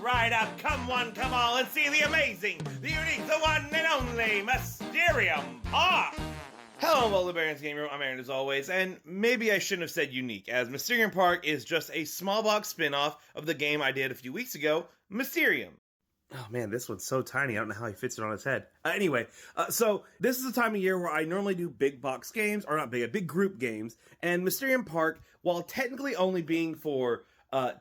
right up, come one, come all, and see the amazing, the unique, the one and only Mysterium Park! Hello, well, Librarians Game Room. I'm Aaron as always, and maybe I shouldn't have said unique, as Mysterium Park is just a small box spin-off of the game I did a few weeks ago, Mysterium. Oh man, this one's so tiny, I don't know how he fits it on his head. So this is the time of year where I normally do big box games, or not big group games, and Mysterium Park, while technically only being for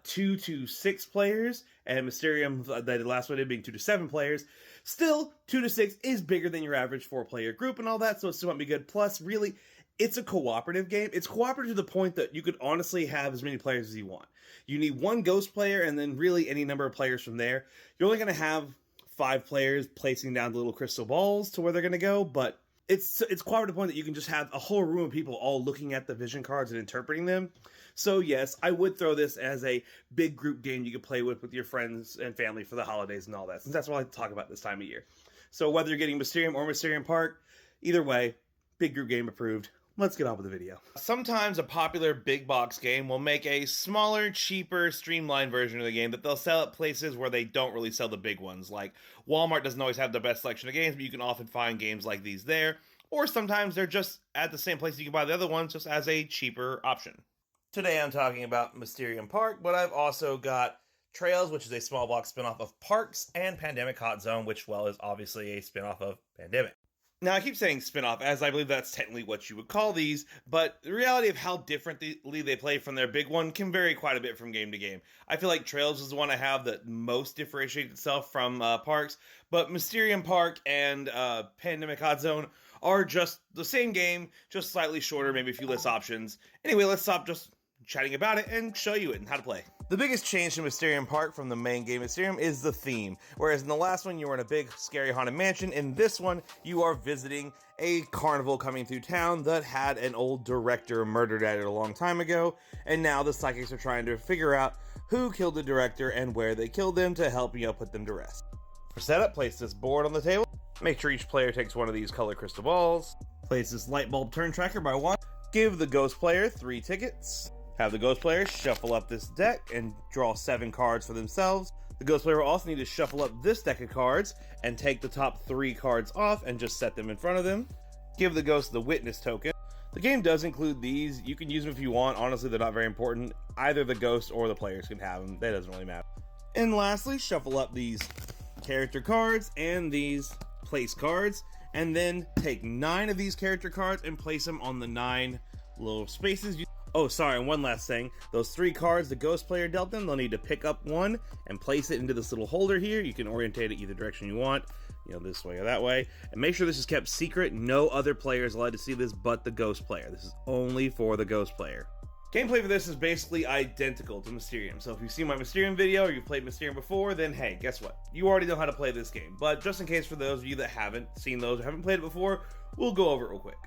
2 to 6 players, and Mysterium, the last one did being 2 to 7 players, still 2 to 6 is bigger than your average 4-player group and all that, so it still might be good. Plus, really, it's a cooperative game. It's cooperative to the point that you could honestly have as many players as you want. You need one ghost player, and then really any number of players from there. You're only going to have 5 players placing down the little crystal balls to where they're going to go, but it's cooperative to the point that you can just have a whole room of people all looking at the vision cards and interpreting them. So yes, I would throw this as a big group game you could play with your friends and family for the holidays and all that, since that's what I like to talk about this time of year. So whether you're getting Mysterium or Mysterium Park, either way, big group game approved. Let's get on with the video. Sometimes a popular big box game will make a smaller, cheaper, streamlined version of the game that they'll sell at places where they don't really sell the big ones. Like, Walmart doesn't always have the best selection of games, but you can often find games like these there. Or sometimes they're just at the same place you can buy the other ones, just as a cheaper option. Today I'm talking about Mysterium Park, but I've also got Trails, which is a small box spinoff of Parks, and Pandemic Hot Zone, which, well, is obviously a spinoff of Pandemic. Now, I keep saying spin-off, as I believe that's technically what you would call these, but the reality of how differently they play from their big one can vary quite a bit from game to game. I feel like Trails is the one I have that most differentiates itself from Parks, but Mysterium Park and Pandemic Hot Zone are just the same game, just slightly shorter, maybe a few less options. Anyway, let's stop just chatting about it and show you it and how to play. The biggest change to Mysterium Park from the main game Mysterium is the theme. Whereas in the last one you were in a big scary haunted mansion, in this one you are visiting a carnival coming through town that had an old director murdered at it a long time ago, and now the psychics are trying to figure out who killed the director and where they killed them to help, put them to rest. For setup, place this board on the table. Make sure each player takes one of these color crystal balls. Place this light bulb turn tracker by 1. Give the ghost player 3 tickets. Have the ghost player shuffle up this deck and draw 7 cards for themselves. The ghost player will also need to shuffle up this deck of cards and take the top 3 cards off and just set them in front of them. Give the ghost the witness token. The game does include these. You can use them if you want. Honestly, they're not very important. Either the ghost or the players can have them. That doesn't really matter. And lastly, shuffle up these character cards and these place cards, and then take 9 of these character cards and place them on the 9 little spaces. Oh, sorry, and one last thing. Those 3 cards the ghost player dealt them, they'll need to pick up one and place it into this little holder here. You can orientate it either direction you want, this way or that way. And make sure this is kept secret. No other player is allowed to see this but the ghost player. This is only for the ghost player. Gameplay for this is basically identical to Mysterium. So if you've seen my Mysterium video or you've played Mysterium before, then hey, guess what? You already know how to play this game. But just in case for those of you that haven't seen those or haven't played it before, we'll go over it real quick.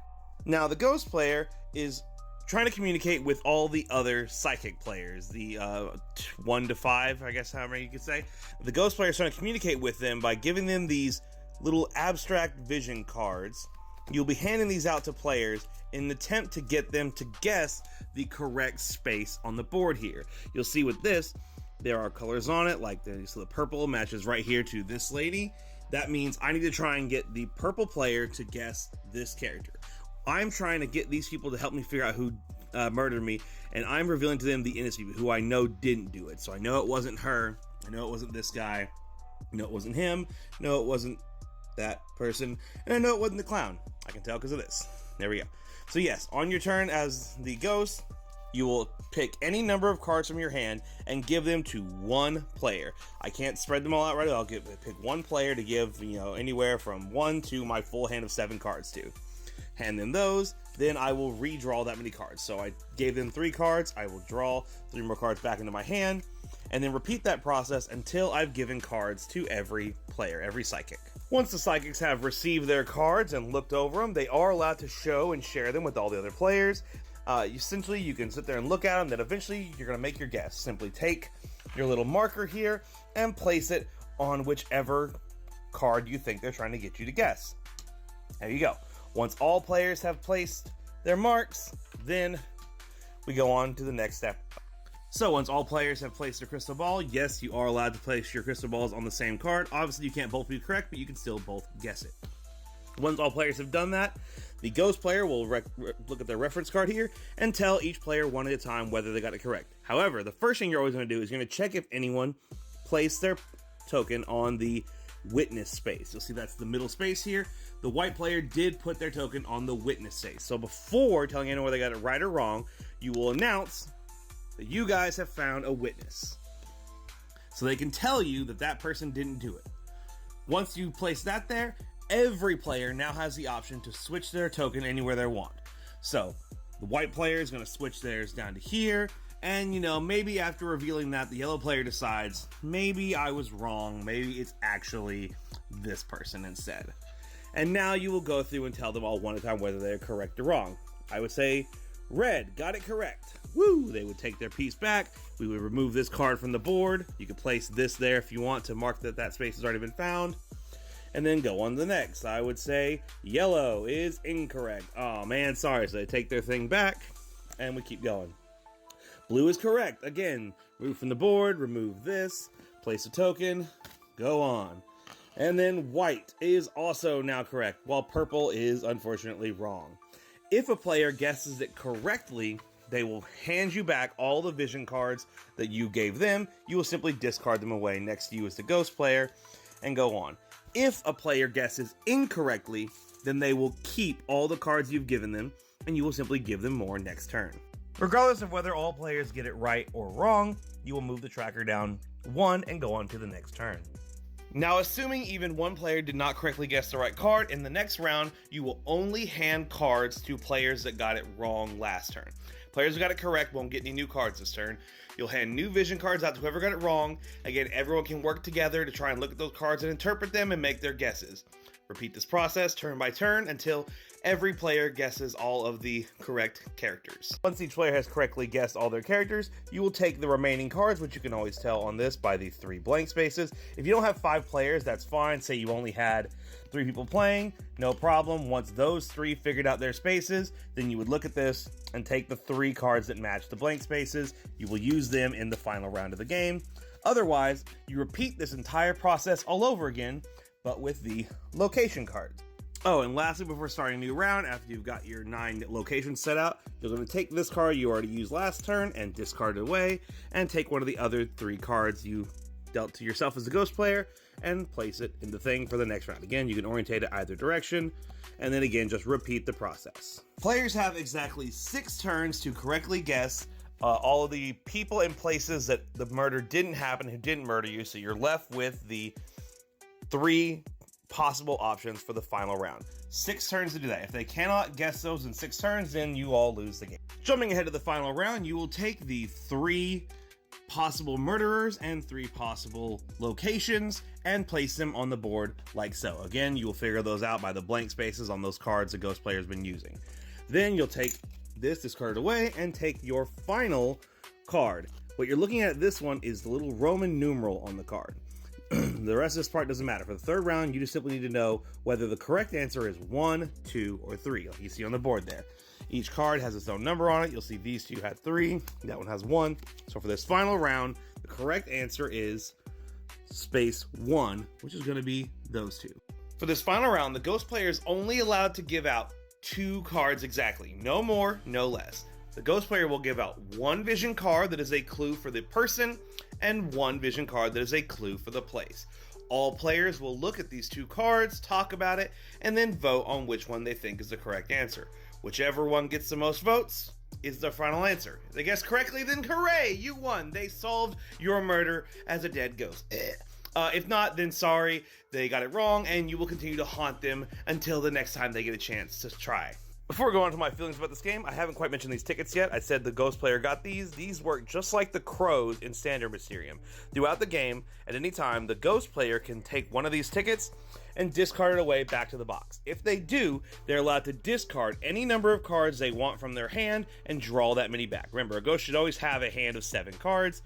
Now, the ghost player is trying to communicate with all the other psychic players, the 1 to 5, I guess, however you could say. The ghost player is trying to communicate with them by giving them these little abstract vision cards. You'll be handing these out to players in an attempt to get them to guess the correct space on the board here. You'll see with this, there are colors on it, like so the purple matches right here to this lady. That means I need to try and get the purple player to guess this character. I'm trying to get these people to help me figure out who murdered me, and I'm revealing to them the innocent people who I know didn't do it. So I know it wasn't her, I know it wasn't this guy, I know it wasn't him, no, it wasn't that person, and I know it wasn't the clown. I can tell because of this. There we go. So yes, on your turn as the ghost, you will pick any number of cards from your hand and give them to one player. I can't spread them all out right away. I'll pick one player to give, anywhere from 1 to my full hand of 7 cards to. Hand them those, then I will redraw that many cards. So I gave them 3 cards, I will draw 3 more cards back into my hand, and then repeat that process until I've given cards to every player, every psychic. Once the psychics have received their cards and looked over them, they are allowed to show and share them with all the other players. Essentially, you can sit there and look at them, then eventually you're going to make your guess. Simply take your little marker here and place it on whichever card you think they're trying to get you to guess. There you go. Once all players have placed their marks, then we go on to the next step. So once all players have placed their crystal ball, yes, you are allowed to place your crystal balls on the same card. Obviously, you can't both be correct, but you can still both guess it. Once all players have done that, the ghost player will look at their reference card here and tell each player one at a time whether they got it correct. However, the first thing you're always going to do is you're going to check if anyone placed their token on the witness space. You'll see that's the middle space here. The white player did put their token on the witness space. So before telling anyone whether they got it right or wrong, you will announce that you guys have found a witness. So they can tell you that that person didn't do it. Once you place that there, every player now has the option to switch their token anywhere they want. So the white player is going to switch theirs down to here. And, you know, maybe after revealing that, the yellow player decides, maybe I was wrong. Maybe it's actually this person instead. And now you will go through and tell them all one at a time whether they're correct or wrong. I would say, red, got it correct. Woo! They would take their piece back. We would remove this card from the board. You could place this there if you want to mark that that space has already been found. And then go on to the next. I would say, yellow is incorrect. Oh man, sorry. So they take their thing back and we keep going. Blue is correct. Again, remove from the board, remove this, place a token, go on. And then white is also now correct, while purple is unfortunately wrong. If a player guesses it correctly, they will hand you back all the vision cards that you gave them. You will simply discard them away. Next to you is the ghost player, and go on. If a player guesses incorrectly, then they will keep all the cards you've given them, and you will simply give them more next turn. Regardless of whether all players get it right or wrong, you will move the tracker down 1 and go on to the next turn. Now, assuming even one player did not correctly guess the right card, in the next round, you will only hand cards to players that got it wrong last turn. Players who got it correct won't get any new cards this turn. You'll hand new vision cards out to whoever got it wrong. Again, everyone can work together to try and look at those cards and interpret them and make their guesses. Repeat this process turn by turn until every player guesses all of the correct characters. Once each player has correctly guessed all their characters, you will take the remaining cards, which you can always tell on this by the 3 blank spaces. If you don't have 5 players, that's fine. Say you only had 3 people playing, no problem. Once those 3 figured out their spaces, then you would look at this and take the 3 cards that match the blank spaces. You will use them in the final round of the game. Otherwise, you repeat this entire process all over again, but with the location cards. Oh, and lastly, before starting a new round, after you've got your 9 locations set out, you're going to take this card you already used last turn and discard it away, and take one of the other 3 cards you dealt to yourself as a ghost player, and place it in the thing for the next round. Again, you can orientate it either direction, and then again, just repeat the process. Players have exactly 6 turns to correctly guess all of the people and places that the murder didn't happen, who didn't murder you, so you're left with the 3 possible options for the final round. 6 turns to do that. If they cannot guess those in 6 turns, then you all lose the game. Jumping ahead to the final round, you will take the 3 possible murderers and 3 possible locations and place them on the board like so. Again, you will figure those out by the blank spaces on those cards the ghost player's been using. Then you'll take this, discard it away, and take your final card. What you're looking at this one is the little Roman numeral on the card. The rest of this part doesn't matter. For the 3rd round, you just simply need to know whether the correct answer is 1, 2, or 3, like you see on the board there. Each card has its own number on it. You'll see these 2 had 3, that one has 1. So for this final round, the correct answer is space 1, which is going to be those 2. For this final round, the ghost player is only allowed to give out 2 cards exactly. No more, no less. The ghost player will give out 1 vision card that is a clue for the person, and 1 vision card that is a clue for the place. All players will look at these 2 cards, talk about it, and then vote on which one they think is the correct answer. Whichever one gets the most votes is the final answer. If they guess correctly, then hooray, you won. They solved your murder as a dead ghost. If not, then sorry, they got it wrong, and you will continue to haunt them until the next time they get a chance to try. Before we go on to my feelings about this game, I haven't quite mentioned these tickets yet. I said the ghost player got these. These work just like the crows in standard Mysterium. Throughout the game, at any time, the ghost player can take one of these tickets and discard it away back to the box. If they do, they're allowed to discard any number of cards they want from their hand and draw that many back. Remember, a ghost should always have a hand of 7 cards.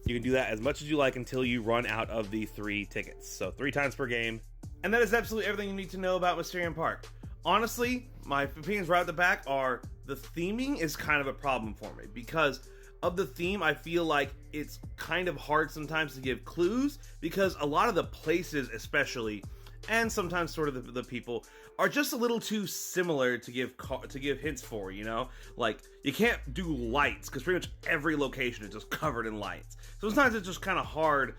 You can do that as much as you like until you run out of the 3 tickets. So 3 times per game. And that is absolutely everything you need to know about Mysterium Park. Honestly, my opinions right at the back are the theming is kind of a problem for me because of the theme, I feel like it's kind of hard sometimes to give clues because a lot of the places, especially, and sometimes sort of the people, are just a little too similar to give hints for. You know, like you can't do lights because pretty much every location is just covered in lights. So sometimes it's just kind of hard.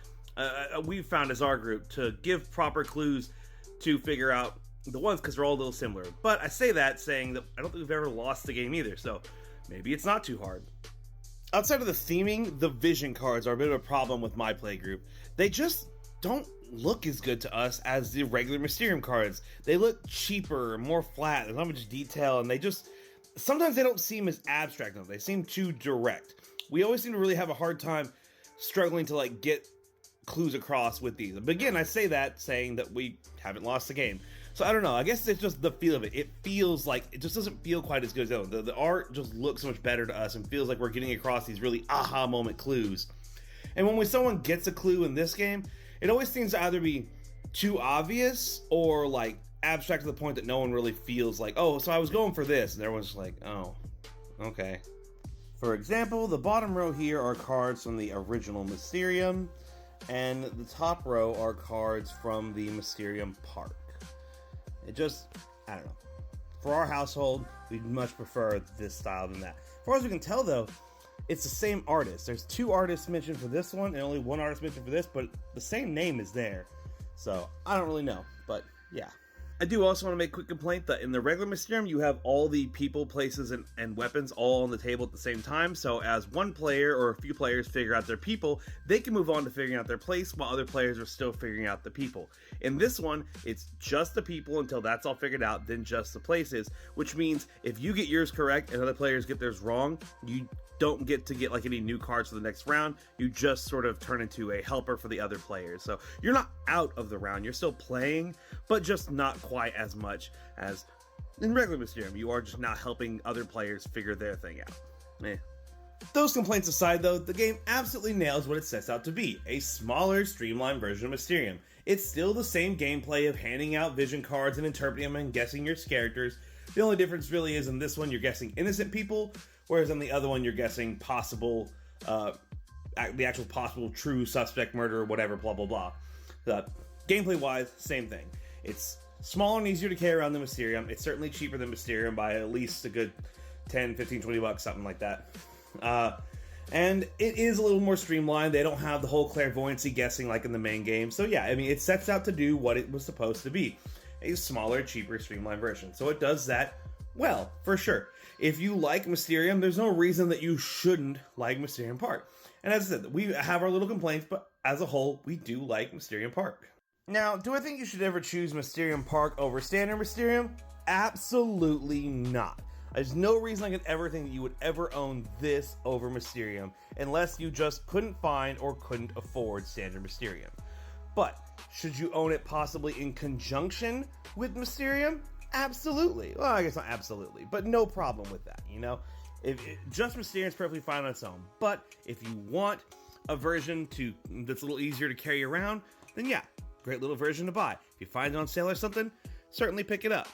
We've found as our group to give proper clues to figure out the ones because they're all a little similar. But I say that saying that I don't think we've ever lost the game either. So maybe it's not too hard. Outside of the theming, the vision cards are a bit of a problem with my play group. They just don't look as good to us as the regular Mysterium cards. They look cheaper, more flat, there's not much detail, and sometimes they don't seem as abstract enough. They seem too direct. We always seem to really have a hard time struggling to like get clues across with these. But again, I say that saying that we haven't lost the game. So I don't know, I guess it's just the feel of it. It feels like, it just doesn't feel quite as good as the other. The art just looks so much better to us and feels like we're getting across these really aha moment clues. And when someone gets a clue in this game, it always seems to either be too obvious or like abstract to the point that no one really feels like, oh, so I was going for this. And everyone's just like, oh, okay. For example, the bottom row here are cards from the original Mysterium, and the top row are cards from the Mysterium Park. It just, I don't know. For our household, we'd much prefer this style than that. As far as we can tell, though, it's the same artist. There's 2 artists mentioned for this one, and only 1 artist mentioned for this, but the same name is there. So, I don't really know, but yeah. I do also want to make a quick complaint that in the regular Mysterium, you have all the people, places, and weapons all on the table at the same time. So as one player or a few players figure out their people, they can move on to figuring out their place while other players are still figuring out the people. In this one, it's just the people until that's all figured out, then just the places, which means if you get yours correct and other players get theirs wrong, you don't get to get like any new cards for the next round. You just sort of turn into a helper for the other players. So you're not out of the round, you're still playing, but just not quite as much as in regular Mysterium. You are just not helping other players figure their thing out. Those complaints aside though, the game absolutely nails what it sets out to be, a smaller, streamlined version of Mysterium. It's still the same gameplay of handing out vision cards and interpreting them and guessing your characters. The only difference really is in this one you're guessing innocent people, whereas on the other one you're guessing possible, the actual possible true suspect murder or whatever, blah blah blah. Gameplay wise, same thing. It's smaller and easier to carry around than Mysterium. It's certainly cheaper than Mysterium by at least a good 10, 15, 20 bucks, something like that. And it is a little more streamlined. They don't have the whole clairvoyancy guessing like in the main game. So yeah, I mean, it sets out to do what it was supposed to be. A smaller, cheaper, streamlined version. So it does that well, for sure. If you like Mysterium, there's no reason that you shouldn't like Mysterium Park. And as I said, we have our little complaints, but as a whole, we do like Mysterium Park. Now, do I think you should ever choose Mysterium Park over Standard Mysterium? Absolutely not. There's no reason I could ever think that you would ever own this over Mysterium, unless you just couldn't find or couldn't afford Standard Mysterium. But, should you own it possibly in conjunction with Mysterium? Absolutely. Well, I guess not absolutely, but no problem with that, you know? Just Mysterium is perfectly fine on its own. But if you want a version that's a little easier to carry around, then yeah, great little version to buy. If you find it on sale or something, certainly pick it up.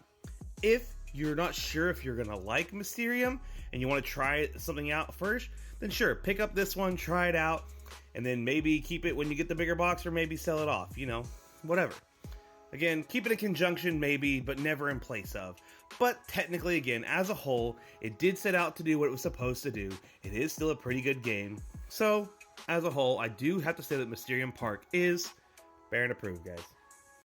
If you're not sure if you're going to like Mysterium and you want to try something out first, then sure, pick up this one, try it out, and then maybe keep it when you get the bigger box or maybe sell it off, you know, whatever. Again, keep it in conjunction maybe, but never in place of. But technically, again, as a whole, it did set out to do what it was supposed to do. It is still a pretty good game. So, as a whole, I do have to say that Mysterium Park is fair and approved, guys.